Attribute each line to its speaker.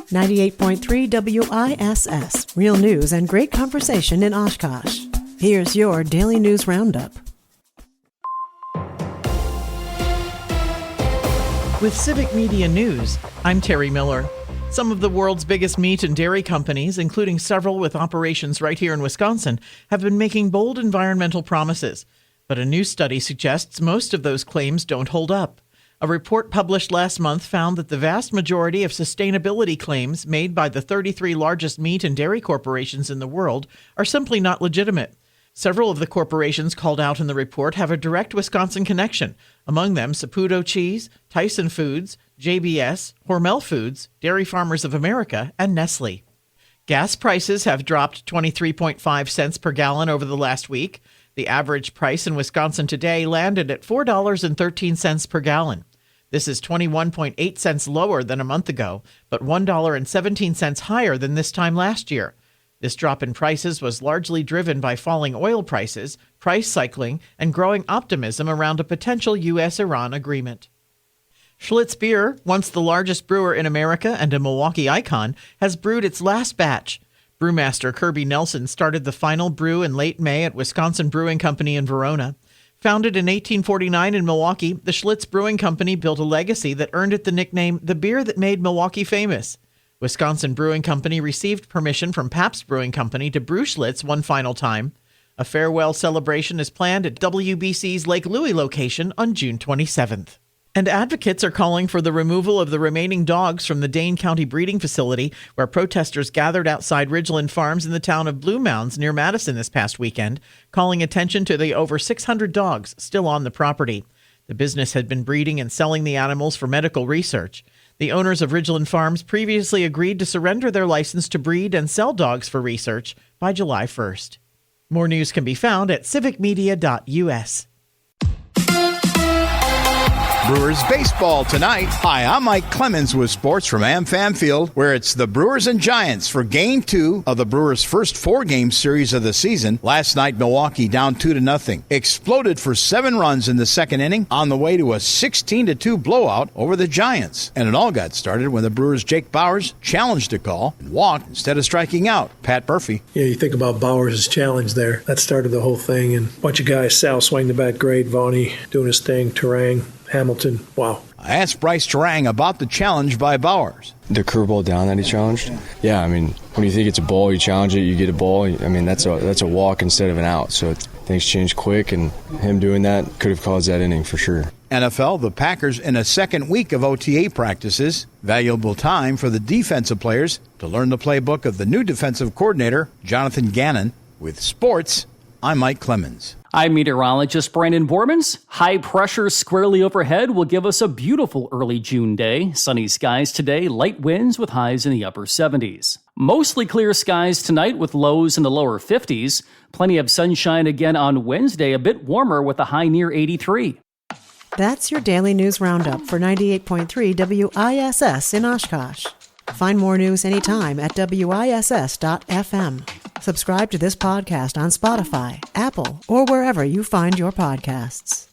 Speaker 1: 98.3 WISS, real news and great conversation in Oshkosh. Here's your Daily News Roundup.
Speaker 2: With Civic Media News, I'm Terry Miller. Some of the world's biggest meat and dairy companies, including several with operations right here in Wisconsin, have been making bold environmental promises. But a new study suggests most of those claims don't hold up. A report published last month found that the vast majority of sustainability claims made by the 33 largest meat and dairy corporations in the world are simply not legitimate. Several of the corporations called out in the report have a direct Wisconsin connection, among them Saputo Cheese, Tyson Foods, JBS, Hormel Foods, Dairy Farmers of America, and Nestle. Gas prices have dropped 23.5 cents per gallon over the last week. The average price in Wisconsin today landed at $4.13 per gallon. This is 21.8 cents lower than a month ago, but $1.17 higher than this time last year. This drop in prices was largely driven by falling oil prices, price cycling, and growing optimism around a potential U.S.-Iran agreement. Schlitz Beer, once the largest brewer in America and a Milwaukee icon, has brewed its last batch. Brewmaster Kirby Nelson started the final brew in late May at Wisconsin Brewing Company in Verona. Founded in 1849 in Milwaukee, the Schlitz Brewing Company built a legacy that earned it the nickname "the beer that made Milwaukee famous." Wisconsin Brewing Company received permission from Pabst Brewing Company to brew Schlitz one final time. A farewell celebration is planned at WBC's Lake Louis location on June 27th. And advocates are calling for the removal of the remaining dogs from the Dane County breeding facility, where protesters gathered outside Ridgeland Farms in the town of Blue Mounds near Madison this past weekend, calling attention to the over 600 dogs still on the property. The business had been breeding and selling the animals for medical research. The owners of Ridgeland Farms previously agreed to surrender their license to breed and sell dogs for research by July 1st. More news can be found at civicmedia.us.
Speaker 3: Brewers baseball tonight. Hi, I'm Mike Clemens with sports from AmFam Field, where it's the Brewers and Giants for Game 2 of the Brewers' first 4-game series of the season. Last night, Milwaukee down 2-0. Exploded for 7 runs in the second inning on the way to a 16-2 blowout over the Giants. And it all got started when the Brewers' Jake Bauers challenged a call and walked instead of striking out. Pat Murphy.
Speaker 4: Yeah, you think about Bauers' challenge there. That started the whole thing. And a bunch of guys, Sal swing the bat great, Vaughny doing his thing, Turang, Hamilton, wow.
Speaker 3: I asked Bryce Turang about the challenge by Bauers.
Speaker 5: The curveball down that he challenged? Yeah, I mean, when you think it's a ball, you challenge it, you get a ball. I mean, that's a walk instead of an out. So things change quick, and him doing that could have caused that inning for sure.
Speaker 3: NFL, the Packers in a second week of OTA practices. Valuable time for the defensive players to learn the playbook of the new defensive coordinator, Jonathan Gannon. With sports, I'm Mike Clemens.
Speaker 6: I'm meteorologist Brandon Bormans. High pressure squarely overhead will give us a beautiful early June day. Sunny skies today, light winds with highs in the upper 70s. Mostly clear skies tonight with lows in the lower 50s. Plenty of sunshine again on Wednesday, a bit warmer with a high near 83.
Speaker 1: That's your Daily News Roundup for 98.3 WISS in Oshkosh. Find more news anytime at WISS.FM. Subscribe to this podcast on Spotify, Apple, or wherever you find your podcasts.